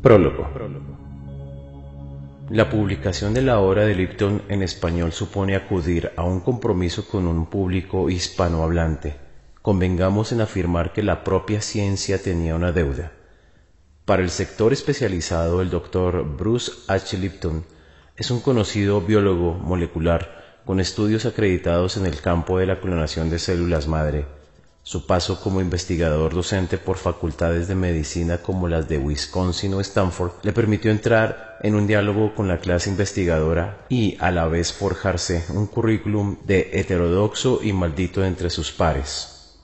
Prólogo. La publicación de la obra de Lipton en español supone acudir a un compromiso con un público hispanohablante. Convengamos en afirmar que la propia ciencia tenía una deuda. Para el sector especializado, el Dr. Bruce H. Lipton es un conocido biólogo molecular con estudios acreditados en el campo de la clonación de células madre. Su paso como investigador docente por facultades de medicina como las de Wisconsin o Stanford le permitió entrar en un diálogo con la clase investigadora y a la vez forjarse un currículum de heterodoxo y maldito entre sus pares.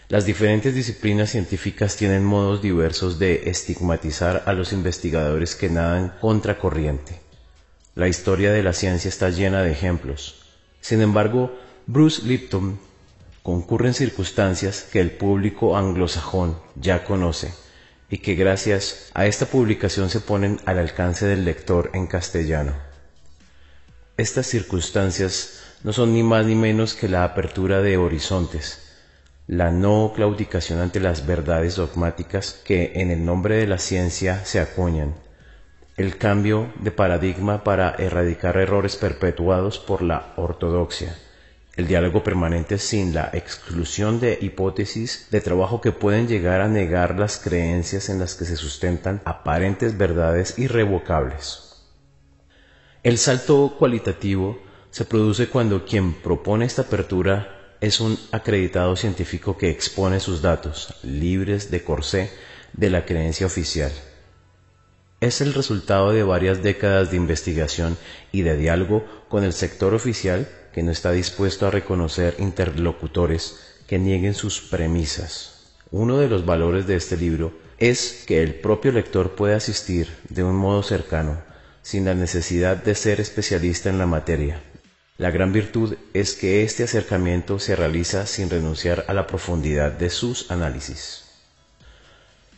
Las diferentes disciplinas científicas tienen modos diversos de estigmatizar a los investigadores que nadan contracorriente. La historia de la ciencia está llena de ejemplos. Sin embargo, Bruce Lipton concurren circunstancias que el público anglosajón ya conoce y que gracias a esta publicación se ponen al alcance del lector en castellano. Estas circunstancias no son ni más ni menos que la apertura de horizontes, la no claudicación ante las verdades dogmáticas que en el nombre de la ciencia se acuñan, el cambio de paradigma para erradicar errores perpetuados por la ortodoxia, el diálogo permanente sin la exclusión de hipótesis de trabajo que pueden llegar a negar las creencias en las que se sustentan aparentes verdades irrevocables. El salto cualitativo se produce cuando quien propone esta apertura es un acreditado científico que expone sus datos, libres de corsé de la creencia oficial. Es el resultado de varias décadas de investigación y de diálogo con el sector oficial que no está dispuesto a reconocer interlocutores que nieguen sus premisas. Uno de los valores de este libro es que el propio lector puede asistir de un modo cercano, sin la necesidad de ser especialista en la materia. La gran virtud es que este acercamiento se realiza sin renunciar a la profundidad de sus análisis.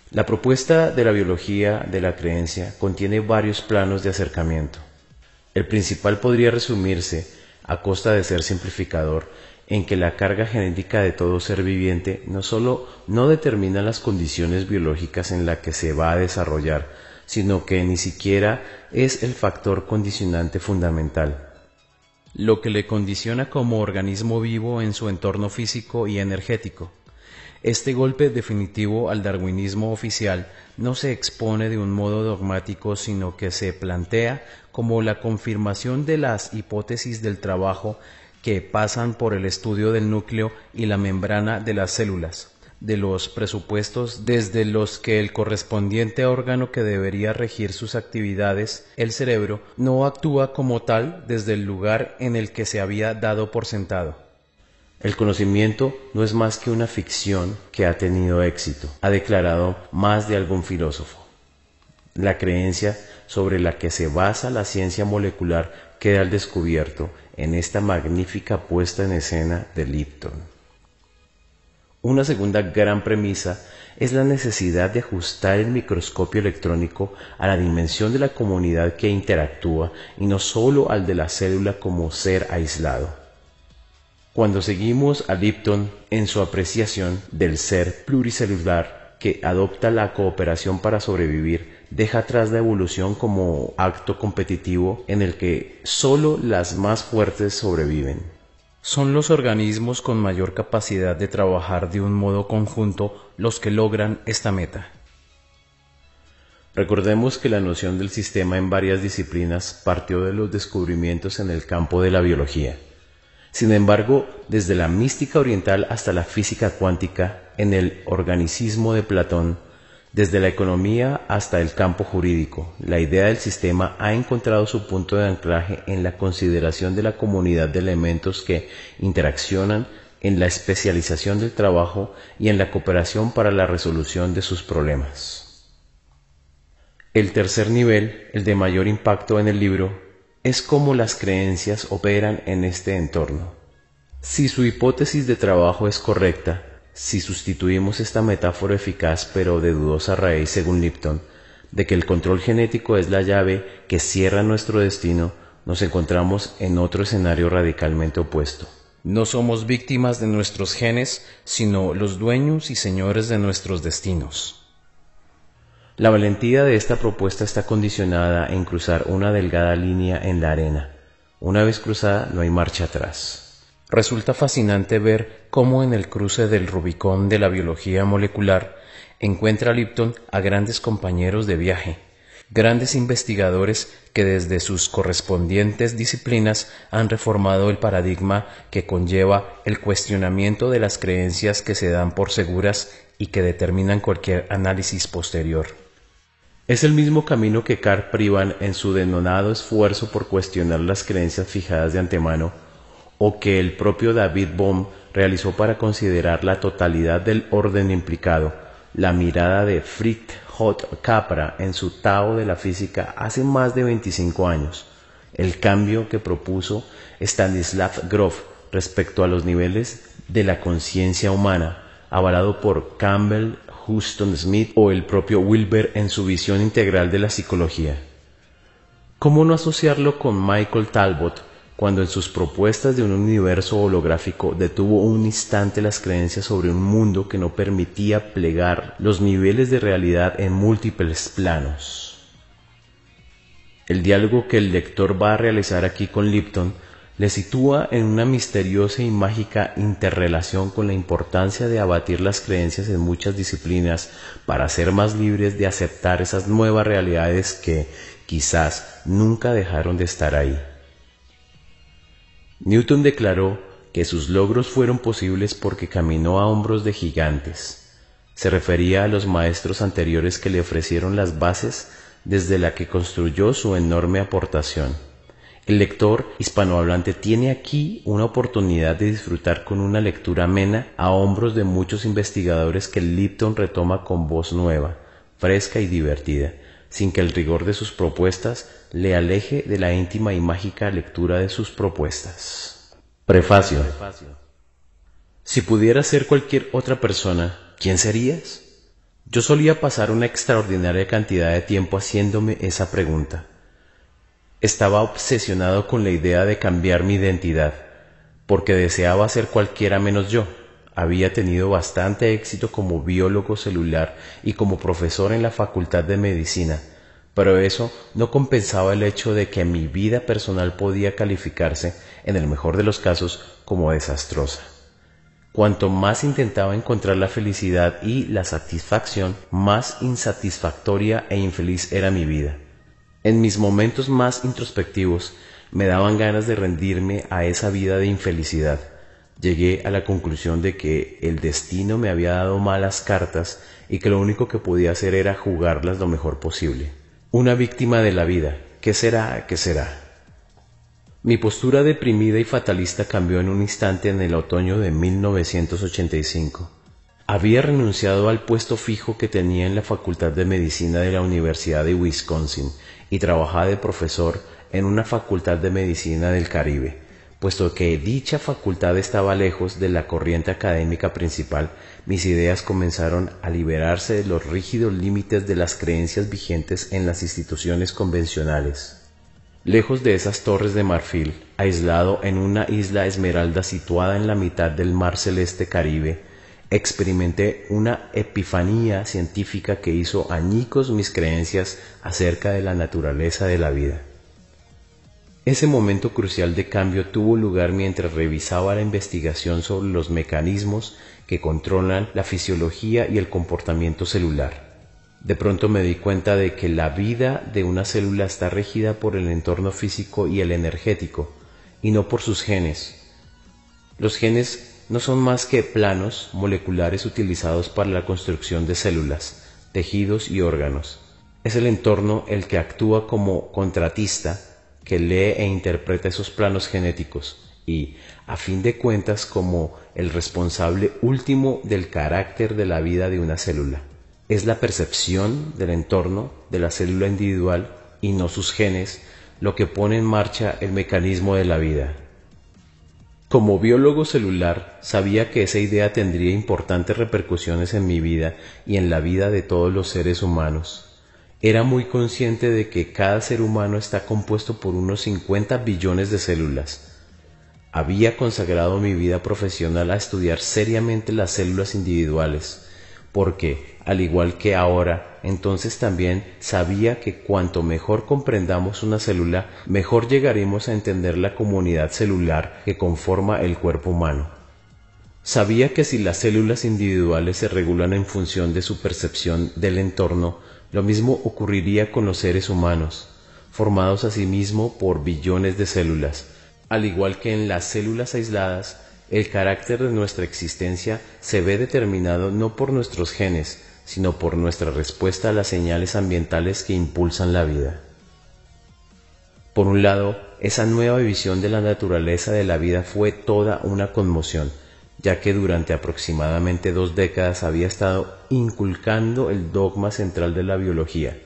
La propuesta de la biología de la creencia contiene varios planos de acercamiento. El principal podría resumirse, a costa de ser simplificador, en que la carga genética de todo ser viviente no solo no determina las condiciones biológicas en las que se va a desarrollar, sino que ni siquiera es el factor condicionante fundamental. Lo que le condiciona como organismo vivo en su entorno físico y energético. Este golpe definitivo al darwinismo oficial no se expone de un modo dogmático, sino que se plantea como la confirmación de las hipótesis del trabajo que pasan por el estudio del núcleo y la membrana de las células, de los presupuestos desde los que el correspondiente órgano que debería regir sus actividades, el cerebro, no actúa como tal desde el lugar en el que se había dado por sentado. El conocimiento no es más que una ficción que ha tenido éxito, ha declarado más de algún filósofo. La creencia sobre la que se basa la ciencia molecular queda al descubierto en esta magnífica puesta en escena de Lipton. Una segunda gran premisa es la necesidad de ajustar el microscopio electrónico a la dimensión de la comunidad que interactúa y no solo al de la célula como ser aislado. Cuando seguimos a Lipton en su apreciación del ser pluricelular que adopta la cooperación para sobrevivir, deja atrás la evolución como acto competitivo en el que solo las más fuertes sobreviven. Son los organismos con mayor capacidad de trabajar de un modo conjunto los que logran esta meta. Recordemos que la noción del sistema en varias disciplinas partió de los descubrimientos en el campo de la biología. Sin embargo, desde la mística oriental hasta la física cuántica, en el organicismo de Platón, desde la economía hasta el campo jurídico, la idea del sistema ha encontrado su punto de anclaje en la consideración de la comunidad de elementos que interaccionan, en la especialización del trabajo y en la cooperación para la resolución de sus problemas. El tercer nivel, el de mayor impacto en el libro, es cómo las creencias operan en este entorno. Si su hipótesis de trabajo es correcta, si sustituimos esta metáfora eficaz pero de dudosa raíz según Lipton, de que el control genético es la llave que cierra nuestro destino, nos encontramos en otro escenario radicalmente opuesto. No somos víctimas de nuestros genes, sino los dueños y señores de nuestros destinos. La valentía de esta propuesta está condicionada en cruzar una delgada línea en la arena. Una vez cruzada no hay marcha atrás. Resulta fascinante ver cómo en el cruce del Rubicón de la biología molecular encuentra Lipton a grandes compañeros de viaje, grandes investigadores que desde sus correspondientes disciplinas han reformado el paradigma que conlleva el cuestionamiento de las creencias que se dan por seguras y que determinan cualquier análisis posterior. Es el mismo camino que Karl Pribban en su denodado esfuerzo por cuestionar las creencias fijadas de antemano, o que el propio David Bohm realizó para considerar la totalidad del orden implicado, la mirada de Fritjof Capra en su Tao de la física hace más de 25 años, el cambio que propuso Stanislav Grof respecto a los niveles de la conciencia humana, avalado por Campbell, Huston Smith o el propio Wilber en su visión integral de la psicología. ¿Cómo no asociarlo con Michael Talbot, cuando en sus propuestas de un universo holográfico detuvo un instante las creencias sobre un mundo que no permitía plegar los niveles de realidad en múltiples planos? El diálogo que el lector va a realizar aquí con Lipton le sitúa en una misteriosa y mágica interrelación con la importancia de abatir las creencias en muchas disciplinas para ser más libres de aceptar esas nuevas realidades que, quizás, nunca dejaron de estar ahí. Newton declaró que sus logros fueron posibles porque caminó a hombros de gigantes. Se refería a los maestros anteriores que le ofrecieron las bases desde la que construyó su enorme aportación. El lector hispanohablante tiene aquí una oportunidad de disfrutar con una lectura amena a hombros de muchos investigadores que Lipton retoma con voz nueva, fresca y divertida, sin que el rigor de sus propuestas le aleje de la íntima y mágica lectura de sus propuestas. Prefacio. Si pudieras ser cualquier otra persona, ¿quién serías? Yo solía pasar una extraordinaria cantidad de tiempo haciéndome esa pregunta. Estaba obsesionado con la idea de cambiar mi identidad, porque deseaba ser cualquiera menos yo. Había tenido bastante éxito como biólogo celular y como profesor en la Facultad de Medicina, pero eso no compensaba el hecho de que mi vida personal podía calificarse, en el mejor de los casos, como desastrosa. Cuanto más intentaba encontrar la felicidad y la satisfacción, más insatisfactoria e infeliz era mi vida. En mis momentos más introspectivos me daban ganas de rendirme a esa vida de infelicidad. Llegué a la conclusión de que el destino me había dado malas cartas y que lo único que podía hacer era jugarlas lo mejor posible. Una víctima de la vida. ¿Qué será? ¿Qué será? Mi postura deprimida y fatalista cambió en un instante en el otoño de 1985. Había renunciado al puesto fijo que tenía en la Facultad de Medicina de la Universidad de Wisconsin y trabajaba de profesor en una facultad de medicina del Caribe. Puesto que dicha facultad estaba lejos de la corriente académica principal, mis ideas comenzaron a liberarse de los rígidos límites de las creencias vigentes en las instituciones convencionales. Lejos de esas torres de marfil, aislado en una isla esmeralda situada en la mitad del mar celeste Caribe, experimenté una epifanía científica que hizo añicos mis creencias acerca de la naturaleza de la vida. Ese momento crucial de cambio tuvo lugar mientras revisaba la investigación sobre los mecanismos que controlan la fisiología y el comportamiento celular. De pronto me di cuenta de que la vida de una célula está regida por el entorno físico y el energético, y no por sus genes. Los genes no son más que planos moleculares utilizados para la construcción de células, tejidos y órganos. Es el entorno el que actúa como contratista que lee e interpreta esos planos genéticos y, a fin de cuentas, como el responsable último del carácter de la vida de una célula. Es la percepción del entorno de la célula individual y no sus genes lo que pone en marcha el mecanismo de la vida. Como biólogo celular, sabía que esa idea tendría importantes repercusiones en mi vida y en la vida de todos los seres humanos. Era muy consciente de que cada ser humano está compuesto por unos 50 billones de células. Había consagrado mi vida profesional a estudiar seriamente las células individuales, porque, al igual que ahora, entonces también sabía que cuanto mejor comprendamos una célula, mejor llegaremos a entender la comunidad celular que conforma el cuerpo humano. Sabía que si las células individuales se regulan en función de su percepción del entorno, lo mismo ocurriría con los seres humanos, formados asimismo por billones de células. Al igual que en las células aisladas, el carácter de nuestra existencia se ve determinado no por nuestros genes, sino por nuestra respuesta a las señales ambientales que impulsan la vida. Por un lado, esa nueva visión de la naturaleza de la vida fue toda una conmoción, ya que durante aproximadamente 2 décadas había estado inculcando el dogma central de la biología,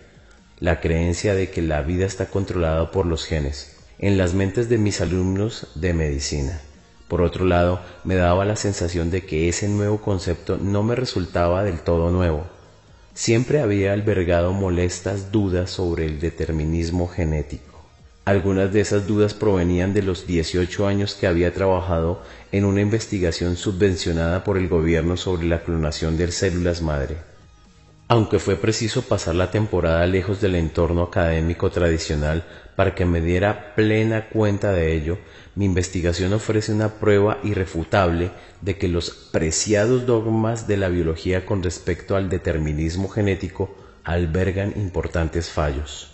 la creencia de que la vida está controlada por los genes, en las mentes de mis alumnos de medicina. Por otro lado, me daba la sensación de que ese nuevo concepto no me resultaba del todo nuevo. Siempre había albergado molestas dudas sobre el determinismo genético. Algunas de esas dudas provenían de los 18 años que había trabajado en una investigación subvencionada por el gobierno sobre la clonación de células madre. Aunque fue preciso pasar la temporada lejos del entorno académico tradicional para que me diera plena cuenta de ello, mi investigación ofrece una prueba irrefutable de que los preciados dogmas de la biología con respecto al determinismo genético albergan importantes fallos.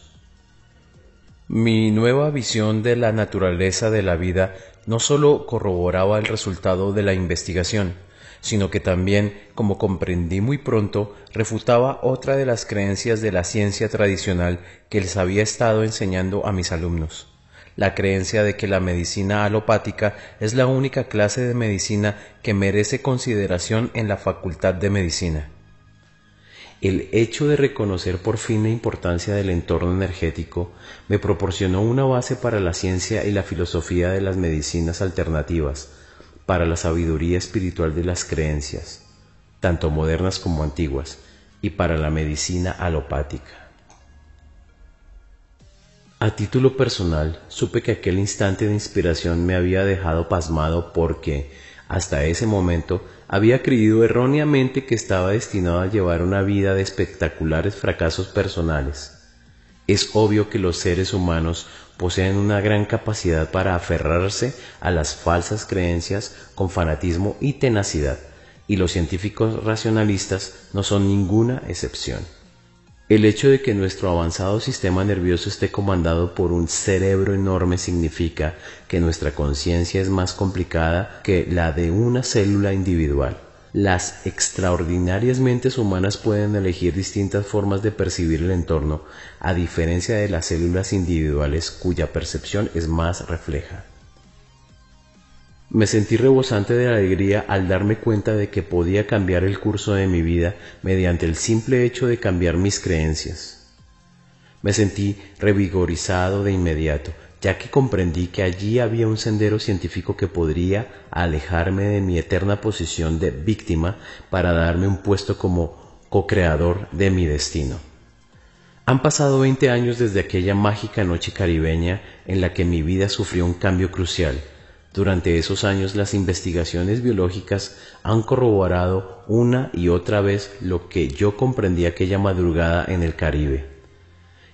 Mi nueva visión de la naturaleza de la vida no solo corroboraba el resultado de la investigación, sino que también, como comprendí muy pronto, refutaba otra de las creencias de la ciencia tradicional que les había estado enseñando a mis alumnos: la creencia de que la medicina alopática es la única clase de medicina que merece consideración en la Facultad de Medicina. El hecho de reconocer por fin la importancia del entorno energético me proporcionó una base para la ciencia y la filosofía de las medicinas alternativas, para la sabiduría espiritual de las creencias, tanto modernas como antiguas, y para la medicina alopática. A título personal, supe que aquel instante de inspiración me había dejado pasmado porque, hasta ese momento, había creído erróneamente que estaba destinado a llevar una vida de espectaculares fracasos personales. Es obvio que los seres humanos poseen una gran capacidad para aferrarse a las falsas creencias con fanatismo y tenacidad, y los científicos racionalistas no son ninguna excepción. El hecho de que nuestro avanzado sistema nervioso esté comandado por un cerebro enorme significa que nuestra conciencia es más complicada que la de una célula individual. Las extraordinarias mentes humanas pueden elegir distintas formas de percibir el entorno, a diferencia de las células individuales cuya percepción es más refleja. Me sentí rebosante de alegría al darme cuenta de que podía cambiar el curso de mi vida mediante el simple hecho de cambiar mis creencias. Me sentí revigorizado de inmediato, ya que comprendí que allí había un sendero científico que podría alejarme de mi eterna posición de víctima para darme un puesto como co-creador de mi destino. Han pasado 20 años desde aquella mágica noche caribeña en la que mi vida sufrió un cambio crucial. Durante esos años las investigaciones biológicas han corroborado una y otra vez lo que yo comprendí aquella madrugada en el Caribe.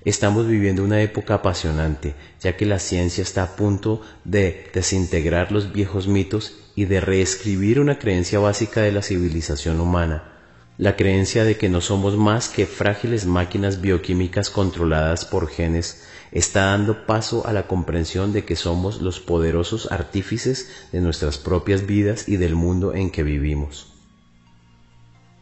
Estamos viviendo una época apasionante, ya que la ciencia está a punto de desintegrar los viejos mitos y de reescribir una creencia básica de la civilización humana, la creencia de que no somos más que frágiles máquinas bioquímicas controladas por genes. Está dando paso a la comprensión de que somos los poderosos artífices de nuestras propias vidas y del mundo en que vivimos.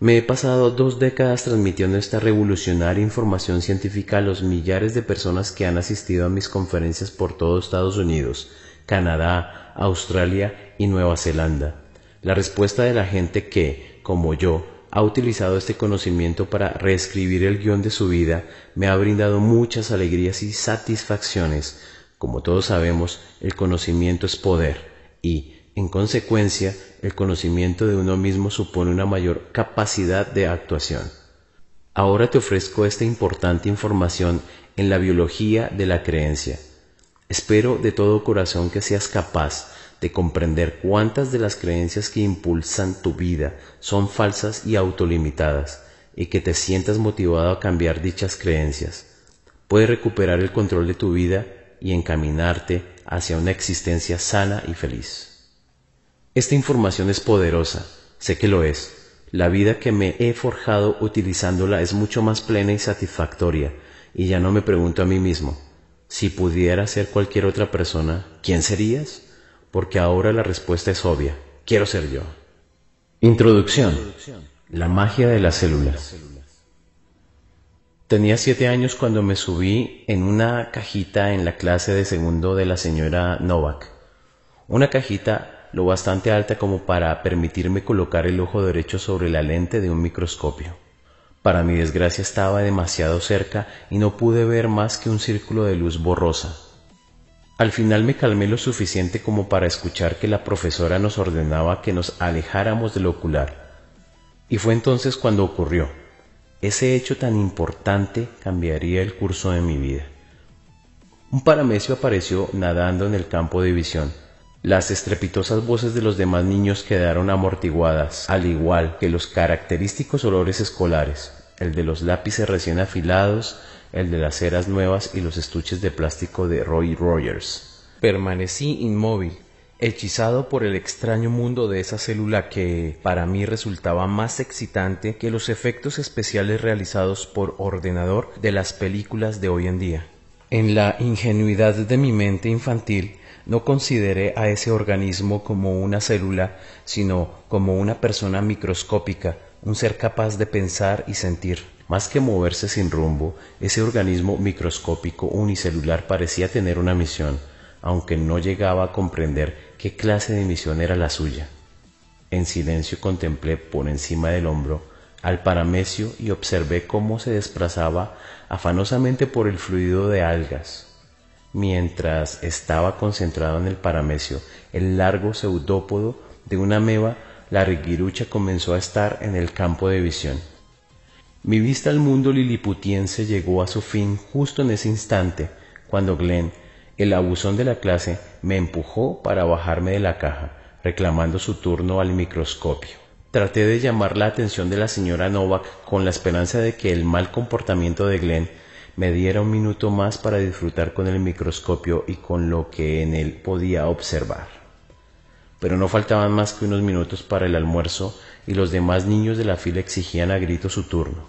Me he pasado 2 décadas transmitiendo esta revolucionaria información científica a los millares de personas que han asistido a mis conferencias por todo Estados Unidos, Canadá, Australia y Nueva Zelanda. La respuesta de la gente que, como yo, ha utilizado este conocimiento para reescribir el guión de su vida me ha brindado muchas alegrías y satisfacciones. Como todos sabemos, el conocimiento es poder y, en consecuencia, el conocimiento de uno mismo supone una mayor capacidad de actuación. Ahora te ofrezco esta importante información en la biología de la creencia. Espero de todo corazón que seas capaz de comprender cuántas de las creencias que impulsan tu vida son falsas y autolimitadas, y que te sientas motivado a cambiar dichas creencias. Puedes recuperar el control de tu vida y encaminarte hacia una existencia sana y feliz. Esta información es poderosa, sé que lo es. La vida que me he forjado utilizándola es mucho más plena y satisfactoria, y ya no me pregunto a mí mismo, si pudiera ser cualquier otra persona, ¿quién serías? Porque ahora la respuesta es obvia, quiero ser yo. Introducción. La magia de las células. Tenía 7 años cuando me subí en una cajita en la clase de segundo de la señora Novak. Una cajita lo bastante alta como para permitirme colocar el ojo derecho sobre la lente de un microscopio. Para mi desgracia estaba demasiado cerca y no pude ver más que un círculo de luz borrosa. Al final me calmé lo suficiente como para escuchar que la profesora nos ordenaba que nos alejáramos del ocular. Y fue entonces cuando ocurrió. Ese hecho tan importante cambiaría el curso de mi vida. Un paramecio apareció nadando en el campo de visión. Las estrepitosas voces de los demás niños quedaron amortiguadas, al igual que los característicos olores escolares, el de los lápices recién afilados, el de las ceras nuevas y los estuches de plástico de Roy Rogers. Permanecí inmóvil, hechizado por el extraño mundo de esa célula que para mí resultaba más excitante que los efectos especiales realizados por ordenador de las películas de hoy en día. En la ingenuidad de mi mente infantil, no consideré a ese organismo como una célula, sino como una persona microscópica, un ser capaz de pensar y sentir. Más que moverse sin rumbo, ese organismo microscópico unicelular parecía tener una misión, aunque no llegaba a comprender qué clase de misión era la suya. En silencio contemplé por encima del hombro al paramecio y observé cómo se desplazaba afanosamente por el fluido de algas. Mientras estaba concentrado en el paramecio, el largo pseudópodo de una ameba larguirucha comenzó a estar en el campo de visión. Mi vista al mundo liliputiense llegó a su fin justo en ese instante, cuando Glenn, el abusón de la clase, me empujó para bajarme de la caja, reclamando su turno al microscopio. Traté de llamar la atención de la señora Novak con la esperanza de que el mal comportamiento de Glenn me diera un minuto más para disfrutar con el microscopio y con lo que en él podía observar. Pero no faltaban más que unos minutos para el almuerzo y los demás niños de la fila exigían a gritos su turno.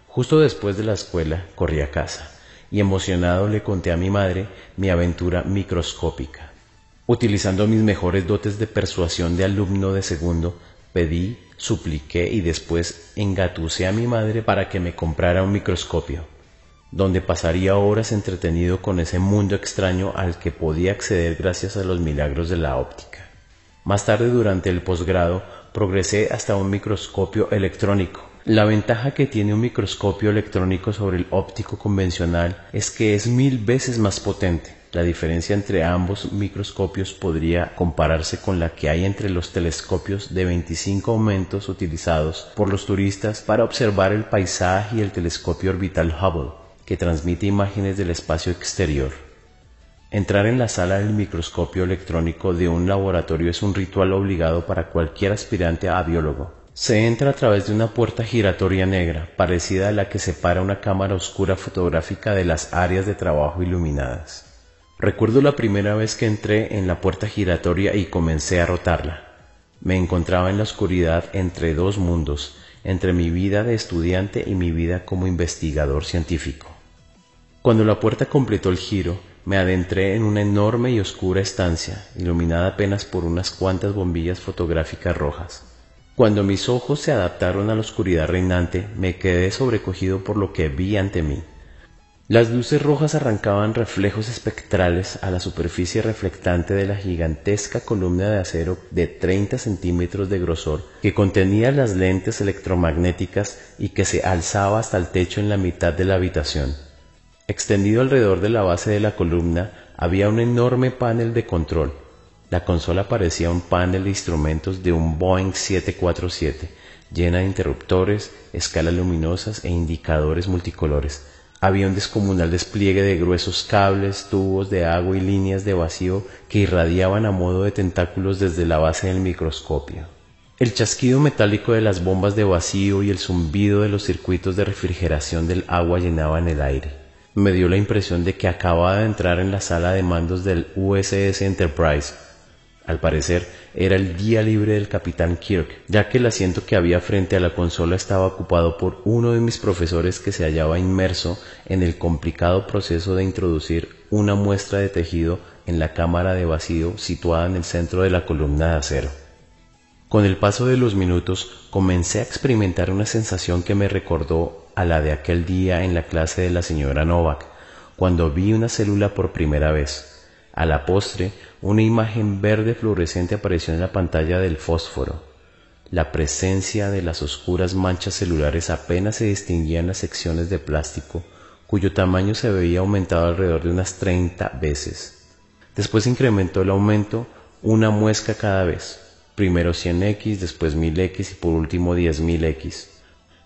Justo después de la escuela corrí a casa y emocionado le conté a mi madre mi aventura microscópica. Utilizando mis mejores dotes de persuasión de alumno de segundo, pedí, supliqué y después engatusé a mi madre para que me comprara un microscopio, donde pasaría horas entretenido con ese mundo extraño al que podía acceder gracias a los milagros de la óptica. Más tarde, durante el posgrado, progresé hasta un microscopio electrónico. La ventaja que tiene un microscopio electrónico sobre el óptico convencional es que es 1000 veces más potente. La diferencia entre ambos microscopios podría compararse con la que hay entre los telescopios de 25 aumentos utilizados por los turistas para observar el paisaje y el telescopio orbital Hubble, que transmite imágenes del espacio exterior. Entrar en la sala del microscopio electrónico de un laboratorio es un ritual obligado para cualquier aspirante a biólogo. Se entra a través de una puerta giratoria negra, parecida a la que separa una cámara oscura fotográfica de las áreas de trabajo iluminadas. Recuerdo la primera vez que entré en la puerta giratoria y comencé a rotarla. Me encontraba en la oscuridad entre dos mundos, entre mi vida de estudiante y mi vida como investigador científico. Cuando la puerta completó el giro, me adentré en una enorme y oscura estancia, iluminada apenas por unas cuantas bombillas fotográficas rojas. Cuando mis ojos se adaptaron a la oscuridad reinante, me quedé sobrecogido por lo que vi ante mí. Las luces rojas arrancaban reflejos espectrales a la superficie reflectante de la gigantesca columna de acero de 30 centímetros de grosor que contenía las lentes electromagnéticas y que se alzaba hasta el techo en la mitad de la habitación. Extendido alrededor de la base de la columna había un enorme panel de control. La consola parecía un panel de instrumentos de un Boeing 747, llena de interruptores, escalas luminosas e indicadores multicolores. Había un descomunal despliegue de gruesos cables, tubos de agua y líneas de vacío que irradiaban a modo de tentáculos desde la base del microscopio. El chasquido metálico de las bombas de vacío y el zumbido de los circuitos de refrigeración del agua llenaban el aire. Me dio la impresión de que acababa de entrar en la sala de mandos del USS Enterprise. Al parecer, era el día libre del capitán Kirk, ya que el asiento que había frente a la consola estaba ocupado por uno de mis profesores que se hallaba inmerso en el complicado proceso de introducir una muestra de tejido en la cámara de vacío situada en el centro de la columna de acero. Con el paso de los minutos, comencé a experimentar una sensación que me recordó a la de aquel día en la clase de la señora Novak, cuando vi una célula por primera vez. A la postre, una imagen verde fluorescente apareció en la pantalla del fósforo. La presencia de las oscuras manchas celulares apenas se distinguía en las secciones de plástico, cuyo tamaño se veía aumentado alrededor de unas 30 veces. Después incrementó el aumento una muesca cada vez, primero 100x, después 1000x y por último 10.000x.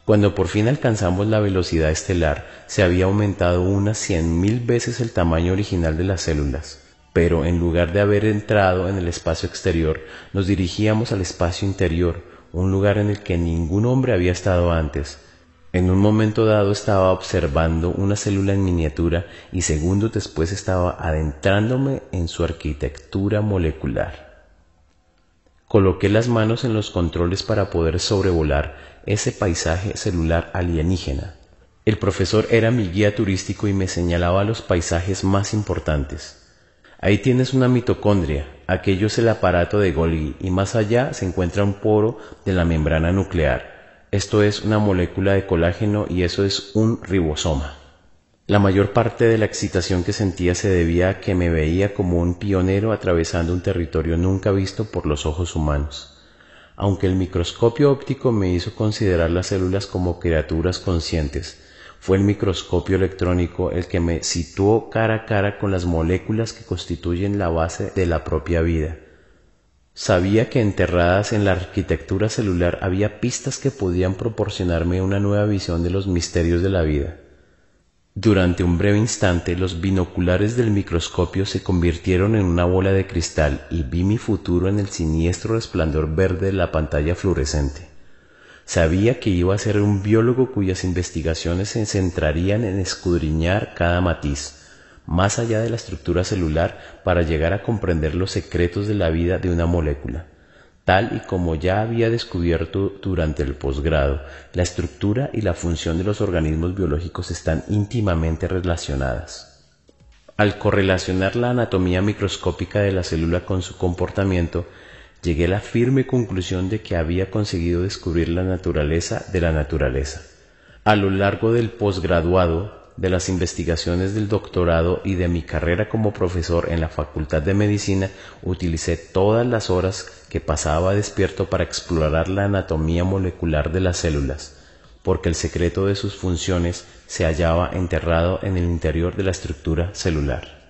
Cuando por fin alcanzamos la velocidad estelar, se había aumentado unas 100.000 veces el tamaño original de las células. Pero en lugar de haber entrado en el espacio exterior, nos dirigíamos al espacio interior, un lugar en el que ningún hombre había estado antes. En un momento dado estaba observando una célula en miniatura y segundos después estaba adentrándome en su arquitectura molecular. Coloqué las manos en los controles para poder sobrevolar ese paisaje celular alienígena. El profesor era mi guía turístico y me señalaba los paisajes más importantes. Ahí tienes una mitocondria, aquello es el aparato de Golgi, y más allá se encuentra un poro de la membrana nuclear. Esto es una molécula de colágeno y eso es un ribosoma. La mayor parte de la excitación que sentía se debía a que me veía como un pionero atravesando un territorio nunca visto por los ojos humanos. Aunque el microscopio óptico me hizo considerar las células como criaturas conscientes, fue el microscopio electrónico el que me situó cara a cara con las moléculas que constituyen la base de la propia vida. Sabía que enterradas en la arquitectura celular había pistas que podían proporcionarme una nueva visión de los misterios de la vida. Durante un breve instante, los binoculares del microscopio se convirtieron en una bola de cristal y vi mi futuro en el siniestro resplandor verde de la pantalla fluorescente. Sabía que iba a ser un biólogo cuyas investigaciones se centrarían en escudriñar cada matiz, más allá de la estructura celular, para llegar a comprender los secretos de la vida de una molécula. Tal y como ya había descubierto durante el posgrado, la estructura y la función de los organismos biológicos están íntimamente relacionadas. Al correlacionar la anatomía microscópica de la célula con su comportamiento, llegué a la firme conclusión de que había conseguido descubrir la naturaleza de la naturaleza. A lo largo del posgraduado, de las investigaciones del doctorado y de mi carrera como profesor en la Facultad de Medicina, utilicé todas las horas que pasaba despierto para explorar la anatomía molecular de las células, porque el secreto de sus funciones se hallaba enterrado en el interior de la estructura celular.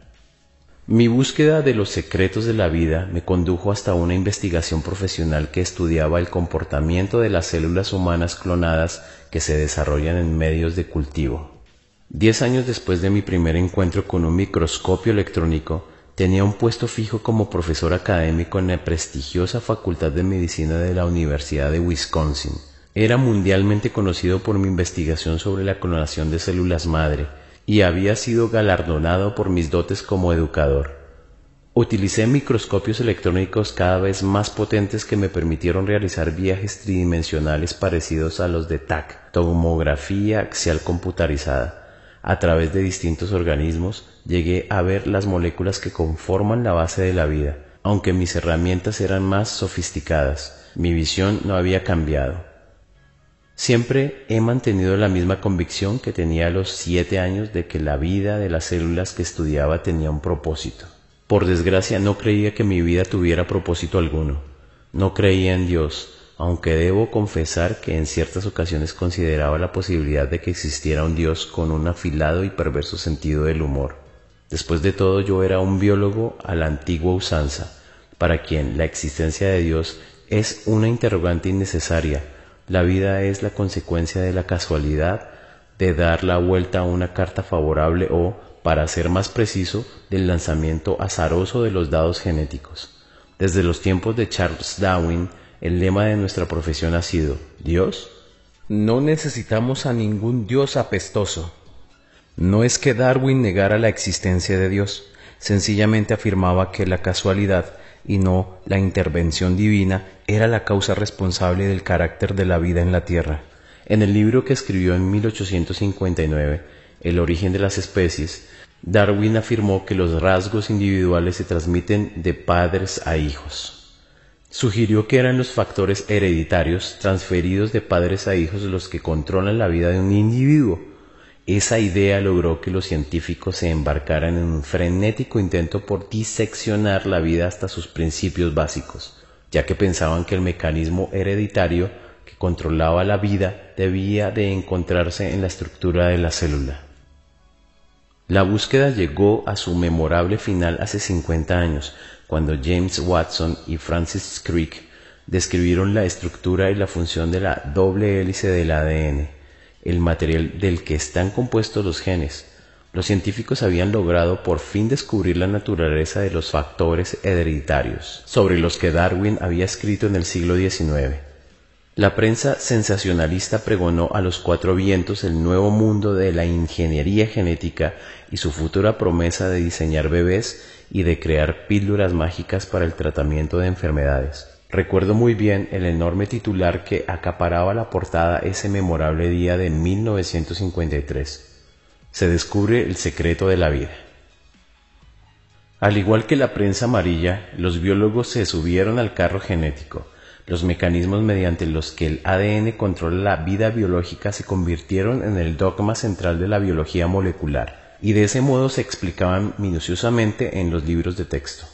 Mi búsqueda de los secretos de la vida me condujo hasta una investigación profesional que estudiaba el comportamiento de las células humanas clonadas que se desarrollan en medios de cultivo. 10 años después de mi primer encuentro con un microscopio electrónico, tenía un puesto fijo como profesor académico en la prestigiosa Facultad de Medicina de la Universidad de Wisconsin. Era mundialmente conocido por mi investigación sobre la clonación de células madre, y había sido galardonado por mis dotes como educador. Utilicé microscopios electrónicos cada vez más potentes que me permitieron realizar viajes tridimensionales parecidos a los de TAC, tomografía axial computarizada. A través de distintos organismos llegué a ver las moléculas que conforman la base de la vida. Aunque mis herramientas eran más sofisticadas, mi visión no había cambiado. Siempre he mantenido la misma convicción que tenía a los 7 años de que la vida de las células que estudiaba tenía un propósito. Por desgracia no creía que mi vida tuviera propósito alguno. No creía en Dios, aunque debo confesar que en ciertas ocasiones consideraba la posibilidad de que existiera un Dios con un afilado y perverso sentido del humor. Después de todo, yo era un biólogo a la antigua usanza, para quien la existencia de Dios es una interrogante innecesaria. La vida es la consecuencia de la casualidad, de dar la vuelta a una carta favorable o, para ser más preciso, del lanzamiento azaroso de los dados genéticos. Desde los tiempos de Charles Darwin, el lema de nuestra profesión ha sido ¿Dios? No necesitamos a ningún Dios apestoso. No es que Darwin negara la existencia de Dios, sencillamente afirmaba que la casualidad y no la intervención divina era la causa responsable del carácter de la vida en la Tierra. En el libro que escribió en 1859, El origen de las especies, Darwin afirmó que los rasgos individuales se transmiten de padres a hijos. Sugirió que eran los factores hereditarios transferidos de padres a hijos los que controlan la vida de un individuo. Esa idea logró que los científicos se embarcaran en un frenético intento por diseccionar la vida hasta sus principios básicos, ya que pensaban que el mecanismo hereditario que controlaba la vida debía de encontrarse en la estructura de la célula. La búsqueda llegó a su memorable final hace 50 años, cuando James Watson y Francis Crick describieron la estructura y la función de la doble hélice del ADN, el material del que están compuestos los genes. Los científicos habían logrado por fin descubrir la naturaleza de los factores hereditarios, sobre los que Darwin había escrito en el siglo XIX. La prensa sensacionalista pregonó a los cuatro vientos el nuevo mundo de la ingeniería genética y su futura promesa de diseñar bebés y de crear píldoras mágicas para el tratamiento de enfermedades. Recuerdo muy bien el enorme titular que acaparaba la portada ese memorable día de 1953. Se descubre el secreto de la vida. Al igual que la prensa amarilla, los biólogos se subieron al carro genético. Los mecanismos mediante los que el ADN controla la vida biológica se convirtieron en el dogma central de la biología molecular, y de ese modo se explicaban minuciosamente en los libros de texto.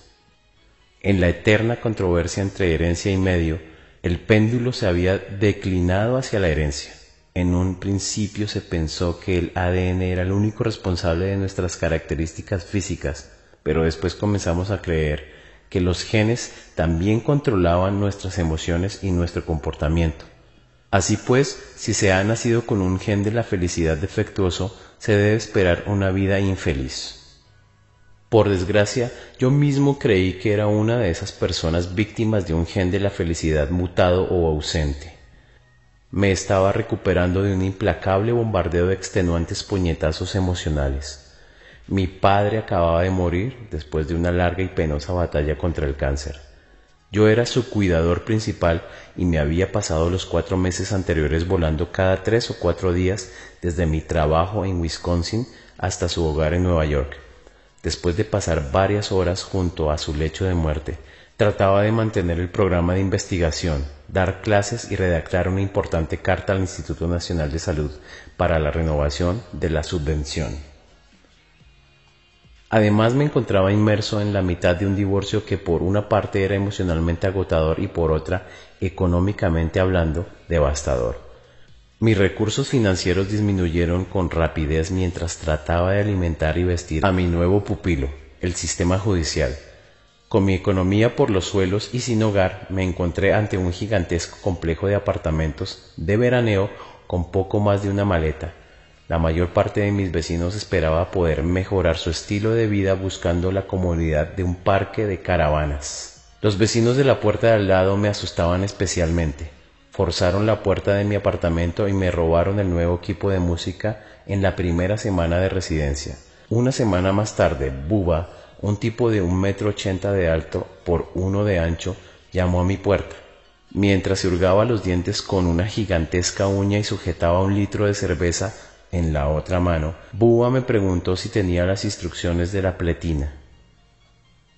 En la eterna controversia entre herencia y medio, el péndulo se había declinado hacia la herencia. En un principio se pensó que el ADN era el único responsable de nuestras características físicas, pero después comenzamos a creer que los genes también controlaban nuestras emociones y nuestro comportamiento. Así pues, si se ha nacido con un gen de la felicidad defectuoso, se debe esperar una vida infeliz. Por desgracia, yo mismo creí que era una de esas personas víctimas de un gen de la felicidad mutado o ausente. Me estaba recuperando de un implacable bombardeo de extenuantes puñetazos emocionales. Mi padre acababa de morir después de una larga y penosa batalla contra el cáncer. Yo era su cuidador principal y me había pasado los 4 meses anteriores volando cada 3 o 4 días desde mi trabajo en Wisconsin hasta su hogar en Nueva York. Después de pasar varias horas junto a su lecho de muerte, trataba de mantener el programa de investigación, dar clases y redactar una importante carta al Instituto Nacional de Salud para la renovación de la subvención. Además me encontraba inmerso en la mitad de un divorcio que por una parte era emocionalmente agotador y por otra, económicamente hablando, devastador. Mis recursos financieros disminuyeron con rapidez mientras trataba de alimentar y vestir a mi nuevo pupilo, el sistema judicial. Con mi economía por los suelos y sin hogar, me encontré ante un gigantesco complejo de apartamentos de veraneo con poco más de una maleta. La mayor parte de mis vecinos esperaba poder mejorar su estilo de vida buscando la comodidad de un parque de caravanas. Los vecinos de la puerta de al lado me asustaban especialmente. Forzaron la puerta de mi apartamento y me robaron el nuevo equipo de música en la primera semana de residencia. Una semana más tarde, Bubba, un tipo de 1,80 m de alto por 1 de ancho, llamó a mi puerta. Mientras se hurgaba los dientes con una gigantesca uña y sujetaba 1 litro de cerveza en la otra mano, Bubba me preguntó si tenía las instrucciones de la pletina.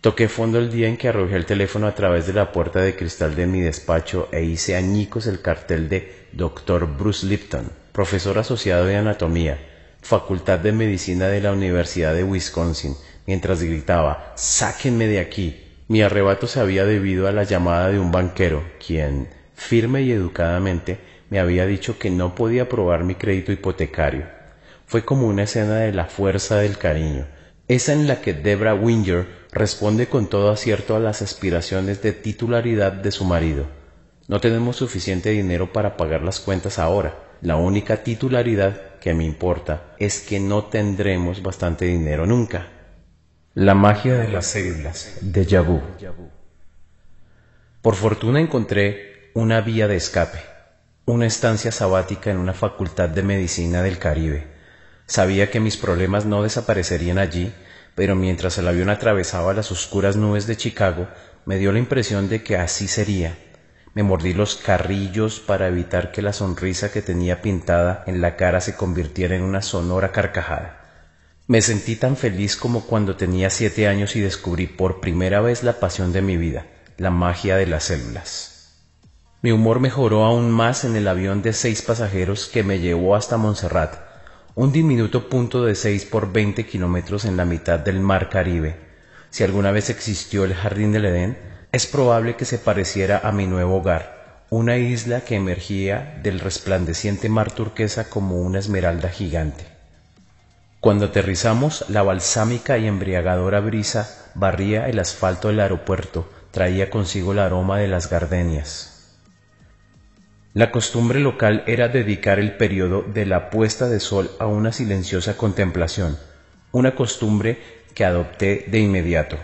Toqué fondo el día en que arrojé el teléfono a través de la puerta de cristal de mi despacho e hice añicos el cartel de Dr. Bruce Lipton, profesor asociado de anatomía, Facultad de Medicina de la Universidad de Wisconsin, mientras gritaba «¡Sáquenme de aquí!». Mi arrebato se había debido a la llamada de un banquero, quien, firme y educadamente, me había dicho que no podía aprobar mi crédito hipotecario. Fue como una escena de La fuerza del cariño, esa en la que Debra Winger responde con todo acierto a las aspiraciones de titularidad de su marido. No tenemos suficiente dinero para pagar las cuentas ahora. La única titularidad que me importa es que no tendremos bastante dinero nunca. La magia de las células. Déjà vu. Por fortuna encontré una vía de escape, una estancia sabática en una facultad de medicina del Caribe. Sabía que mis problemas no desaparecerían allí, pero mientras el avión atravesaba las oscuras nubes de Chicago, me dio la impresión de que así sería. Me mordí los carrillos para evitar que la sonrisa que tenía pintada en la cara se convirtiera en una sonora carcajada. Me sentí tan feliz como cuando tenía 7 años y descubrí por primera vez la pasión de mi vida, la magia de las células. Mi humor mejoró aún más en el avión de 6 pasajeros que me llevó hasta Montserrat, un diminuto punto de 6 por 20 kilómetros en la mitad del mar Caribe. Si alguna vez existió el Jardín del Edén, es probable que se pareciera a mi nuevo hogar, una isla que emergía del resplandeciente mar turquesa como una esmeralda gigante. Cuando aterrizamos, la balsámica y embriagadora brisa barría el asfalto del aeropuerto, traía consigo el aroma de las gardenias. La costumbre local era dedicar el periodo de la puesta de sol a una silenciosa contemplación, una costumbre que adopté de inmediato.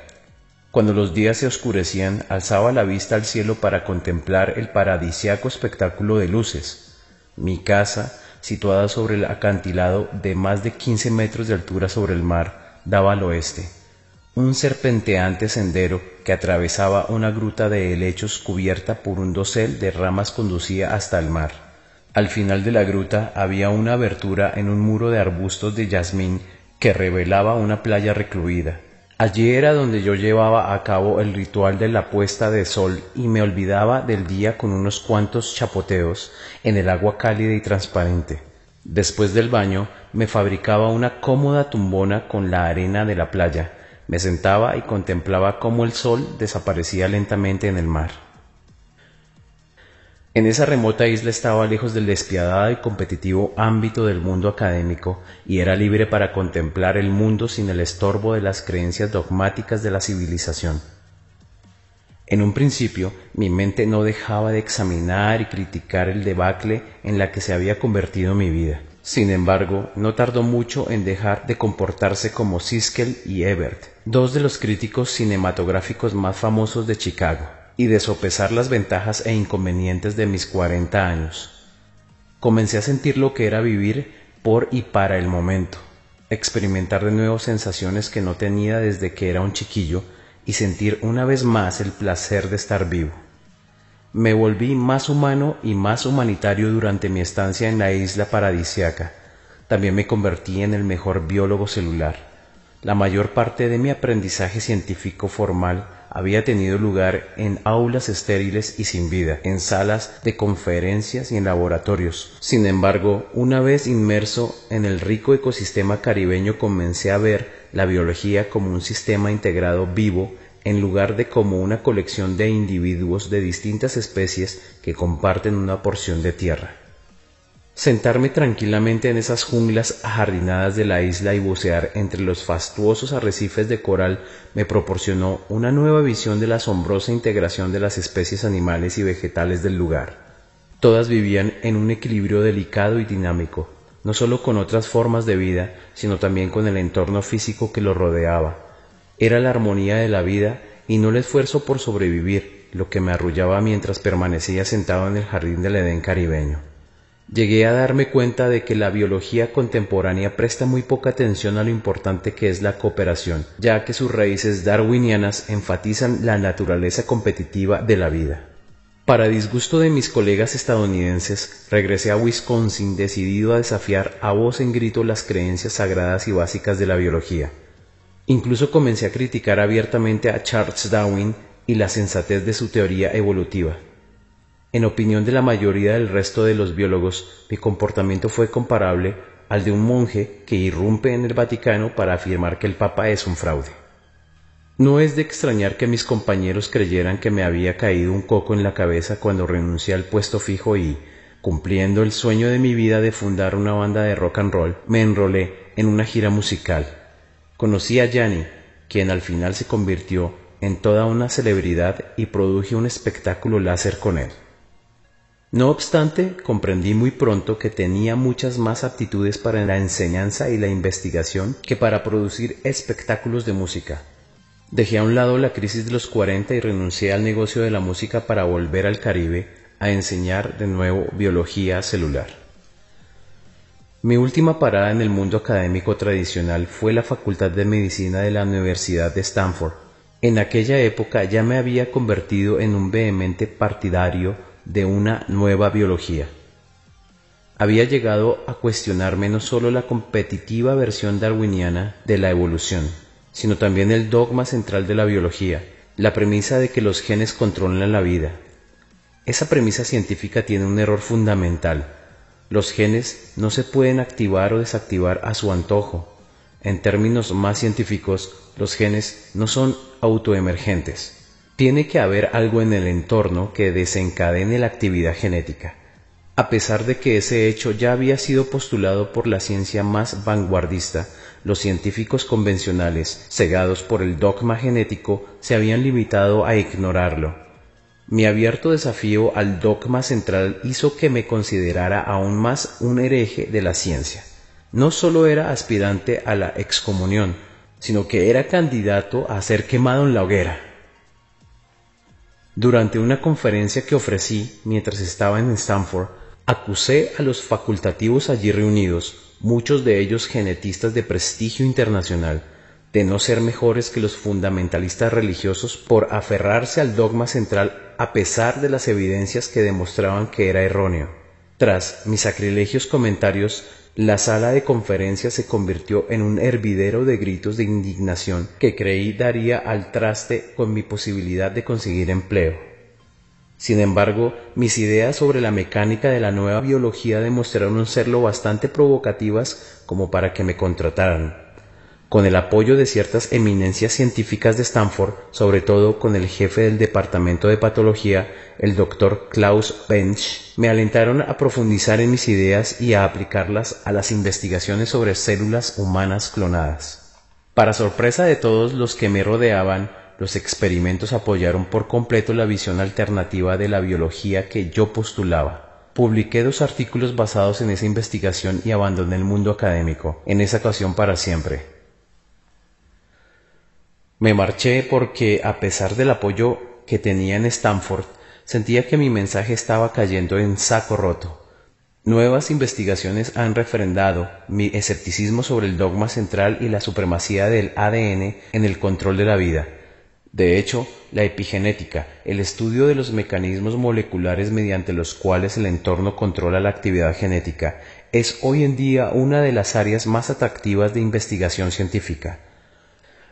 Cuando los días se oscurecían, alzaba la vista al cielo para contemplar el paradisíaco espectáculo de luces. Mi casa, situada sobre el acantilado de más de 15 metros de altura sobre el mar, daba al oeste. Un serpenteante sendero que atravesaba una gruta de helechos cubierta por un dosel de ramas conducía hasta el mar. Al final de la gruta había una abertura en un muro de arbustos de jazmín que revelaba una playa recluida. Allí era donde yo llevaba a cabo el ritual de la puesta de sol y me olvidaba del día con unos cuantos chapoteos en el agua cálida y transparente. Después del baño me fabricaba una cómoda tumbona con la arena de la playa. Me sentaba y contemplaba cómo el sol desaparecía lentamente en el mar. En esa remota isla estaba lejos del despiadado y competitivo ámbito del mundo académico y era libre para contemplar el mundo sin el estorbo de las creencias dogmáticas de la civilización. En un principio, mi mente no dejaba de examinar y criticar el debacle en la que se había convertido mi vida. Sin embargo, no tardó mucho en dejar de comportarse como Siskel y Ebert, dos de los críticos cinematográficos más famosos de Chicago, y de sopesar las ventajas e inconvenientes de mis 40 años. Comencé a sentir lo que era vivir por y para el momento, experimentar de nuevo sensaciones que no tenía desde que era un chiquillo y sentir una vez más el placer de estar vivo. Me volví más humano y más humanitario durante mi estancia en la isla paradisíaca. También me convertí en el mejor biólogo celular. La mayor parte de mi aprendizaje científico formal había tenido lugar en aulas estériles y sin vida, en salas de conferencias y en laboratorios. Sin embargo, una vez inmerso en el rico ecosistema caribeño, comencé a ver la biología como un sistema integrado vivo en lugar de como una colección de individuos de distintas especies que comparten una porción de tierra. Sentarme tranquilamente en esas junglas ajardinadas de la isla y bucear entre los fastuosos arrecifes de coral me proporcionó una nueva visión de la asombrosa integración de las especies animales y vegetales del lugar. Todas vivían en un equilibrio delicado y dinámico, no solo con otras formas de vida, sino también con el entorno físico que los rodeaba. Era la armonía de la vida y no el esfuerzo por sobrevivir lo que me arrullaba mientras permanecía sentado en el jardín del Edén caribeño. Llegué a darme cuenta de que la biología contemporánea presta muy poca atención a lo importante que es la cooperación, ya que sus raíces darwinianas enfatizan la naturaleza competitiva de la vida. Para disgusto de mis colegas estadounidenses, regresé a Wisconsin decidido a desafiar a voz en grito las creencias sagradas y básicas de la biología. Incluso comencé a criticar abiertamente a Charles Darwin y la sensatez de su teoría evolutiva. En opinión de la mayoría del resto de los biólogos, mi comportamiento fue comparable al de un monje que irrumpe en el Vaticano para afirmar que el Papa es un fraude. No es de extrañar que mis compañeros creyeran que me había caído un coco en la cabeza cuando renuncié al puesto fijo y, cumpliendo el sueño de mi vida de fundar una banda de rock and roll, me enrolé en una gira musical. Conocí a Yanni, quien al final se convirtió en toda una celebridad y produje un espectáculo láser con él. No obstante, comprendí muy pronto que tenía muchas más aptitudes para la enseñanza y la investigación que para producir espectáculos de música. Dejé a un lado la crisis de los 40 y renuncié al negocio de la música para volver al Caribe a enseñar de nuevo biología celular. Mi última parada en el mundo académico tradicional fue la Facultad de Medicina de la Universidad de Stanford. En aquella época ya me había convertido en un vehemente partidario de una nueva biología. Había llegado a cuestionarme no solo la competitiva versión darwiniana de la evolución, sino también el dogma central de la biología, la premisa de que los genes controlan la vida. Esa premisa científica tiene un error fundamental. Los genes no se pueden activar o desactivar a su antojo. En términos más científicos, los genes no son autoemergentes. Tiene que haber algo en el entorno que desencadene la actividad genética. A pesar de que ese hecho ya había sido postulado por la ciencia más vanguardista, los científicos convencionales, cegados por el dogma genético, se habían limitado a ignorarlo. Mi abierto desafío al dogma central hizo que me considerara aún más un hereje de la ciencia. No solo era aspirante a la excomunión, sino que era candidato a ser quemado en la hoguera. Durante una conferencia que ofrecí mientras estaba en Stanford, acusé a los facultativos allí reunidos, muchos de ellos genetistas de prestigio internacional, de no ser mejores que los fundamentalistas religiosos por aferrarse al dogma central a pesar de las evidencias que demostraban que era erróneo. Tras mis sacrilegios comentarios, la sala de conferencias se convirtió en un hervidero de gritos de indignación que creí daría al traste con mi posibilidad de conseguir empleo. Sin embargo, mis ideas sobre la mecánica de la nueva biología demostraron ser lo bastante provocativas como para que me contrataran. Con el apoyo de ciertas eminencias científicas de Stanford, sobre todo con el jefe del departamento de patología, el Dr. Klaus Bench, me alentaron a profundizar en mis ideas y a aplicarlas a las investigaciones sobre células humanas clonadas. Para sorpresa de todos los que me rodeaban, los experimentos apoyaron por completo la visión alternativa de la biología que yo postulaba. Publiqué 2 artículos basados en esa investigación y abandoné el mundo académico, en esa ocasión para siempre. Me marché porque, a pesar del apoyo que tenía en Stanford, sentía que mi mensaje estaba cayendo en saco roto. Nuevas investigaciones han refrendado mi escepticismo sobre el dogma central y la supremacía del ADN en el control de la vida. De hecho, la epigenética, el estudio de los mecanismos moleculares mediante los cuales el entorno controla la actividad genética, es hoy en día una de las áreas más atractivas de investigación científica.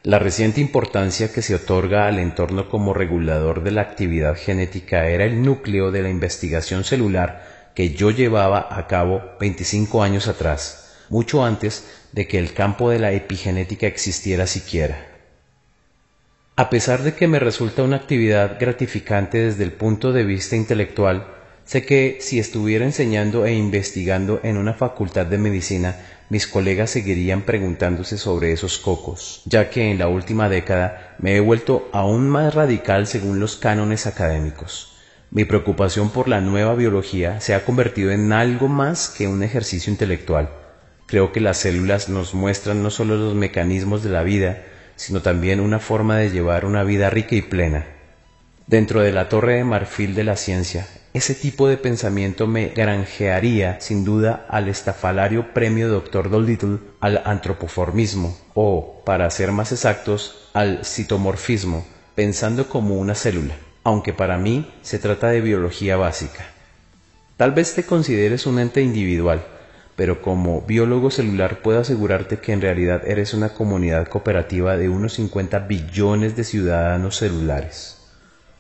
La reciente importancia que se otorga al entorno como regulador de la actividad genética era el núcleo de la investigación celular que yo llevaba a cabo 25 años atrás, mucho antes de que el campo de la epigenética existiera siquiera. A pesar de que me resulta una actividad gratificante desde el punto de vista intelectual, sé que si estuviera enseñando e investigando en una facultad de medicina, mis colegas seguirían preguntándose sobre esos cocos, ya que en la última década me he vuelto aún más radical según los cánones académicos. Mi preocupación por la nueva biología se ha convertido en algo más que un ejercicio intelectual. Creo que las células nos muestran no solo los mecanismos de la vida, sino también una forma de llevar una vida rica y plena. Dentro de la torre de marfil de la ciencia, ese tipo de pensamiento me granjearía sin duda al estafalario premio Dr. Dolittle al antropoformismo o, para ser más exactos, al citomorfismo, pensando como una célula, aunque para mí se trata de biología básica. Tal vez te consideres un ente individual, pero como biólogo celular puedo asegurarte que en realidad eres una comunidad cooperativa de unos 50 billones de ciudadanos celulares.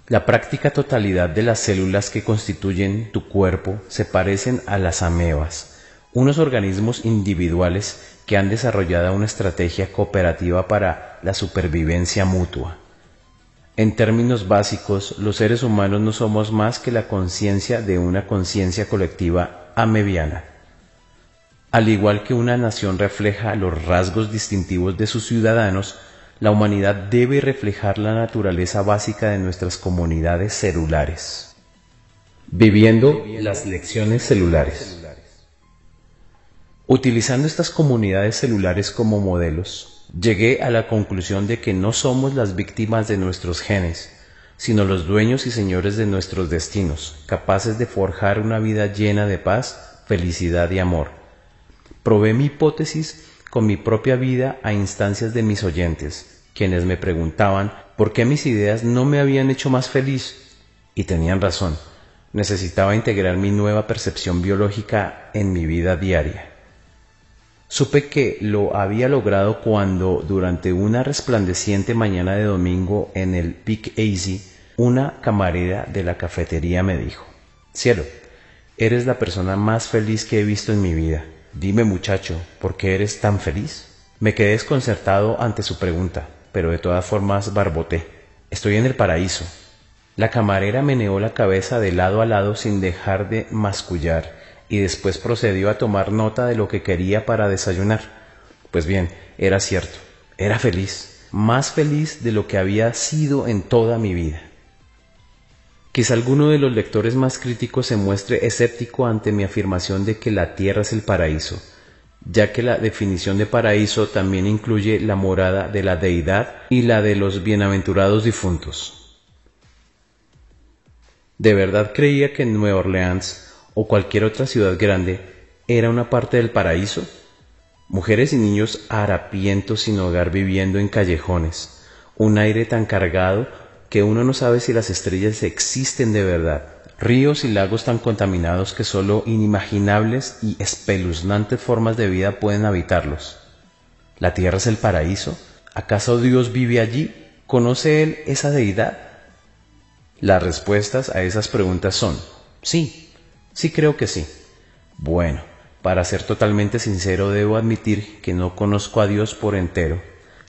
La práctica totalidad de las células que constituyen tu cuerpo se parecen a las amebas, unos organismos individuales que han desarrollado una estrategia cooperativa para la supervivencia mutua. En términos básicos, los seres humanos no somos más que la conciencia de una conciencia colectiva amebiana. Al igual que una nación refleja los rasgos distintivos de sus ciudadanos, la humanidad debe reflejar la naturaleza básica de nuestras comunidades celulares. Viviendo las lecciones celulares. Utilizando estas comunidades celulares como modelos, llegué a la conclusión de que no somos las víctimas de nuestros genes, sino los dueños y señores de nuestros destinos, capaces de forjar una vida llena de paz, felicidad y amor. Probé mi hipótesis con mi propia vida a instancias de mis oyentes, quienes me preguntaban por qué mis ideas no me habían hecho más feliz, y tenían razón. Necesitaba integrar mi nueva percepción biológica en mi vida diaria. Supe que lo había logrado cuando, durante una resplandeciente mañana de domingo en el Big Easy, una camarera de la cafetería me dijo: «Cielo, eres la persona más feliz que he visto en mi vida. Dime, muchacho, ¿por qué eres tan feliz?». Me quedé desconcertado ante su pregunta, pero de todas formas barboté: «Estoy en el paraíso». La camarera meneó la cabeza de lado a lado sin dejar de mascullar y después procedió a tomar nota de lo que quería para desayunar. Pues bien, era cierto, era feliz, más feliz de lo que había sido en toda mi vida. Quizá alguno de los lectores más críticos se muestre escéptico ante mi afirmación de que la tierra es el paraíso, ya que la definición de paraíso también incluye la morada de la deidad y la de los bienaventurados difuntos. ¿De verdad creía que Nueva Orleans o cualquier otra ciudad grande era una parte del paraíso? Mujeres y niños harapientos sin hogar viviendo en callejones, un aire tan cargado que uno no sabe si las estrellas existen de verdad, ríos y lagos tan contaminados que solo inimaginables y espeluznantes formas de vida pueden habitarlos. ¿La tierra es el paraíso? ¿Acaso Dios vive allí? ¿Conoce Él esa deidad? Las respuestas a esas preguntas son: sí creo que sí. Bueno, para ser totalmente sincero debo admitir que no conozco a Dios por entero,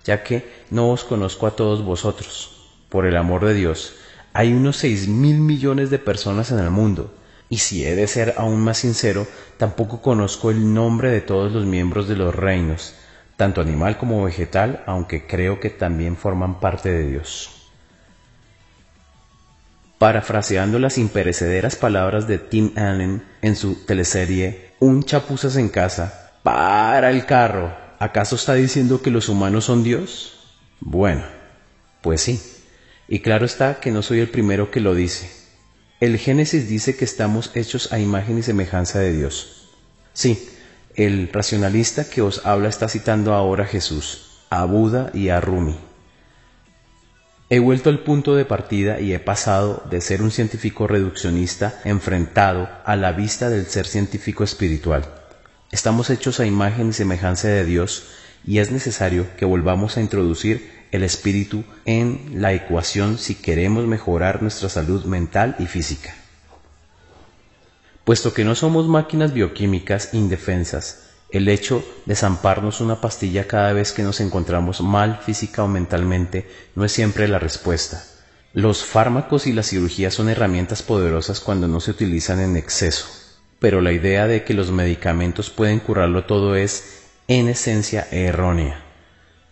ya que no os conozco a todos vosotros. Por el amor de Dios, hay unos 6.000 millones de personas en el mundo, y si he de ser aún más sincero, tampoco conozco el nombre de todos los miembros de los reinos, tanto animal como vegetal, aunque creo que también forman parte de Dios. Parafraseando las imperecederas palabras de Tim Allen en su teleserie Un chapuzas en casa: ¡para el carro! ¿Acaso está diciendo que los humanos son Dios? Bueno, pues sí. Y claro está que no soy el primero que lo dice. El Génesis dice que estamos hechos a imagen y semejanza de Dios. Sí, el racionalista que os habla está citando ahora a Jesús, a Buda y a Rumi. He vuelto al punto de partida y he pasado de ser un científico reduccionista enfrentado a la vista del ser científico espiritual. Estamos hechos a imagen y semejanza de Dios y es necesario que volvamos a introducir el espíritu en la ecuación si queremos mejorar nuestra salud mental y física. Puesto que no somos máquinas bioquímicas indefensas, el hecho de zamparnos una pastilla cada vez que nos encontramos mal física o mentalmente no es siempre la respuesta. Los fármacos y la cirugía son herramientas poderosas cuando no se utilizan en exceso, pero la idea de que los medicamentos pueden curarlo todo es, en esencia, errónea.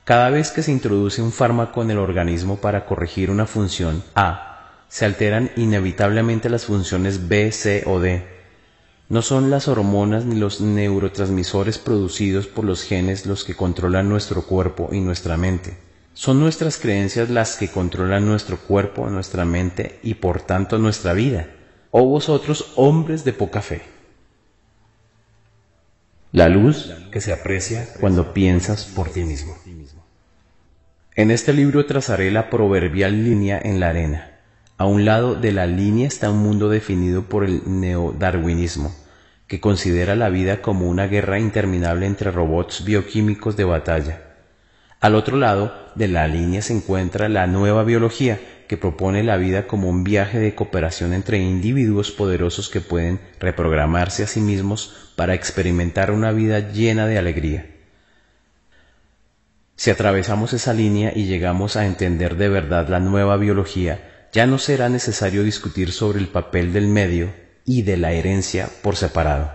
Cada vez que se introduce un fármaco en el organismo para corregir una función A, se alteran inevitablemente las funciones B, C o D. No son las hormonas ni los neurotransmisores producidos por los genes los que controlan nuestro cuerpo y nuestra mente. Son nuestras creencias las que controlan nuestro cuerpo, nuestra mente y por tanto nuestra vida. Oh vosotros, hombres de poca fe. La luz que se aprecia cuando piensas por ti mismo. En este libro trazaré la proverbial línea en la arena. A un lado de la línea está un mundo definido por el neodarwinismo, que considera la vida como una guerra interminable entre robots bioquímicos de batalla. Al otro lado de la línea se encuentra la nueva biología, que propone la vida como un viaje de cooperación entre individuos poderosos que pueden reprogramarse a sí mismos para experimentar una vida llena de alegría. Si atravesamos esa línea y llegamos a entender de verdad la nueva biología, ya no será necesario discutir sobre el papel del medio y de la herencia por separado,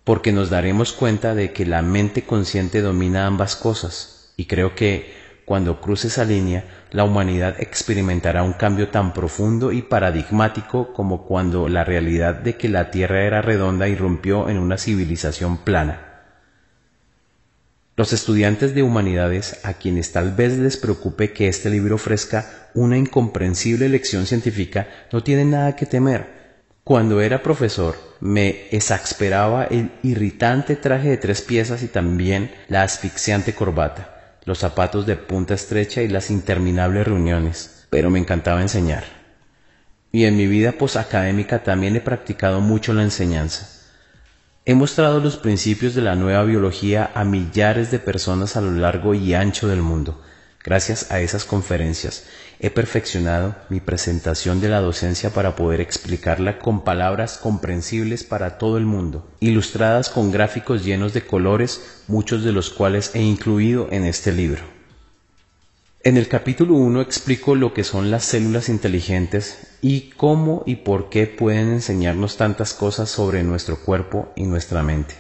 porque nos daremos cuenta de que la mente consciente domina ambas cosas, y creo que, cuando cruce esa línea, la humanidad experimentará un cambio tan profundo y paradigmático como cuando la realidad de que la Tierra era redonda irrumpió en una civilización plana. Los estudiantes de humanidades, a quienes tal vez les preocupe que este libro ofrezca una incomprensible lección científica, no tienen nada que temer. Cuando era profesor, me exasperaba el irritante traje de 3 piezas y también la asfixiante corbata, los zapatos de punta estrecha y las interminables reuniones, pero me encantaba enseñar. Y en mi vida posacadémica también he practicado mucho la enseñanza. He mostrado los principios de la nueva biología a millares de personas a lo largo y ancho del mundo. Gracias a esas conferencias, he perfeccionado mi presentación de la docencia para poder explicarla con palabras comprensibles para todo el mundo, ilustradas con gráficos llenos de colores, muchos de los cuales he incluido en este libro. En el capítulo 1 explico lo que son las células inteligentes y cómo y por qué pueden enseñarnos tantas cosas sobre nuestro cuerpo y nuestra mente.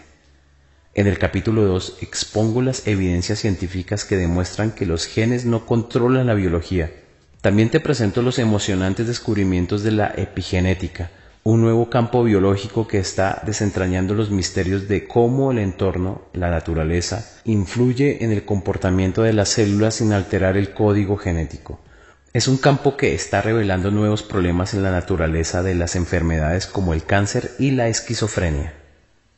En el capítulo 2 expongo las evidencias científicas que demuestran que los genes no controlan la biología. También te presento los emocionantes descubrimientos de la epigenética, un nuevo campo biológico que está desentrañando los misterios de cómo el entorno, la naturaleza, influye en el comportamiento de las células sin alterar el código genético. Es un campo que está revelando nuevos problemas en la naturaleza de las enfermedades como el cáncer y la esquizofrenia.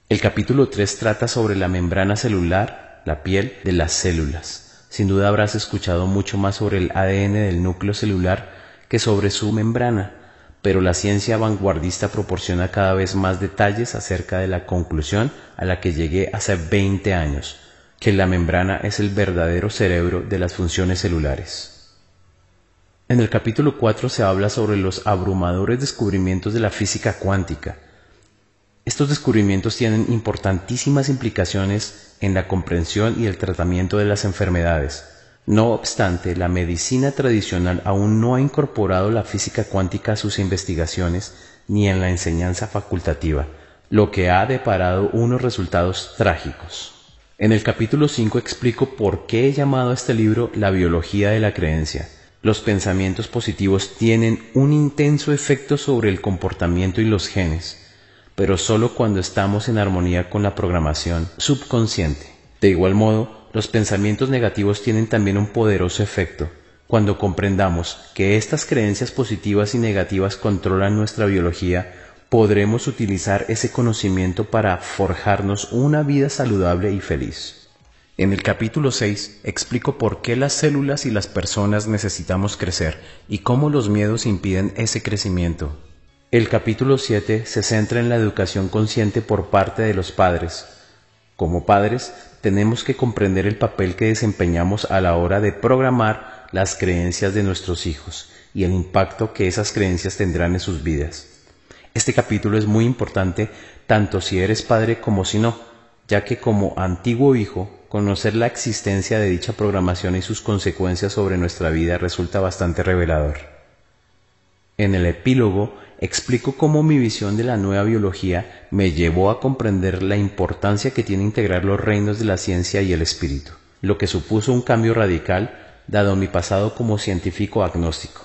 El capítulo 3 trata sobre la membrana celular, la piel de las células. Sin duda habrás escuchado mucho más sobre el ADN del núcleo celular que sobre su membrana, pero la ciencia vanguardista proporciona cada vez más detalles acerca de la conclusión a la que llegué hace 20 años, que la membrana es el verdadero cerebro de las funciones celulares. En el capítulo 4 se habla sobre los abrumadores descubrimientos de la física cuántica. Estos descubrimientos tienen importantísimas implicaciones en la comprensión y el tratamiento de las enfermedades. No obstante, la medicina tradicional aún no ha incorporado la física cuántica a sus investigaciones ni en la enseñanza facultativa, lo que ha deparado unos resultados trágicos. En el capítulo 5 explico por qué he llamado a este libro La biología de la creencia. Los pensamientos positivos tienen un intenso efecto sobre el comportamiento y los genes, pero solo cuando estamos en armonía con la programación subconsciente. De igual modo, los pensamientos negativos tienen también un poderoso efecto. Cuando comprendamos que estas creencias positivas y negativas controlan nuestra biología, podremos utilizar ese conocimiento para forjarnos una vida saludable y feliz. En el capítulo 6 explico por qué las células y las personas necesitamos crecer y cómo los miedos impiden ese crecimiento. El capítulo 7 se centra en la educación consciente por parte de los padres. Como padres, tenemos que comprender el papel que desempeñamos a la hora de programar las creencias de nuestros hijos y el impacto que esas creencias tendrán en sus vidas. Este capítulo es muy importante tanto si eres padre como si no, ya que como antiguo hijo, conocer la existencia de dicha programación y sus consecuencias sobre nuestra vida resulta bastante revelador. En el epílogo explico cómo mi visión de la nueva biología me llevó a comprender la importancia que tiene integrar los reinos de la ciencia y el espíritu, lo que supuso un cambio radical dado mi pasado como científico agnóstico.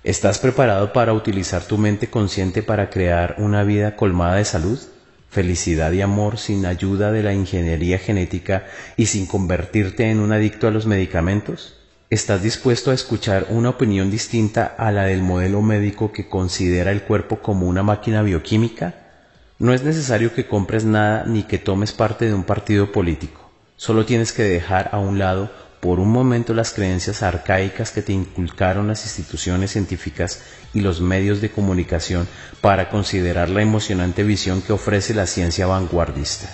¿Estás preparado para utilizar tu mente consciente para crear una vida colmada de salud, felicidad y amor sin ayuda de la ingeniería genética y sin convertirte en un adicto a los medicamentos? ¿Estás dispuesto a escuchar una opinión distinta a la del modelo médico que considera el cuerpo como una máquina bioquímica? No es necesario que compres nada ni que tomes parte de un partido político. Solo tienes que dejar a un lado por un momento las creencias arcaicas que te inculcaron las instituciones científicas y los medios de comunicación para considerar la emocionante visión que ofrece la ciencia vanguardista.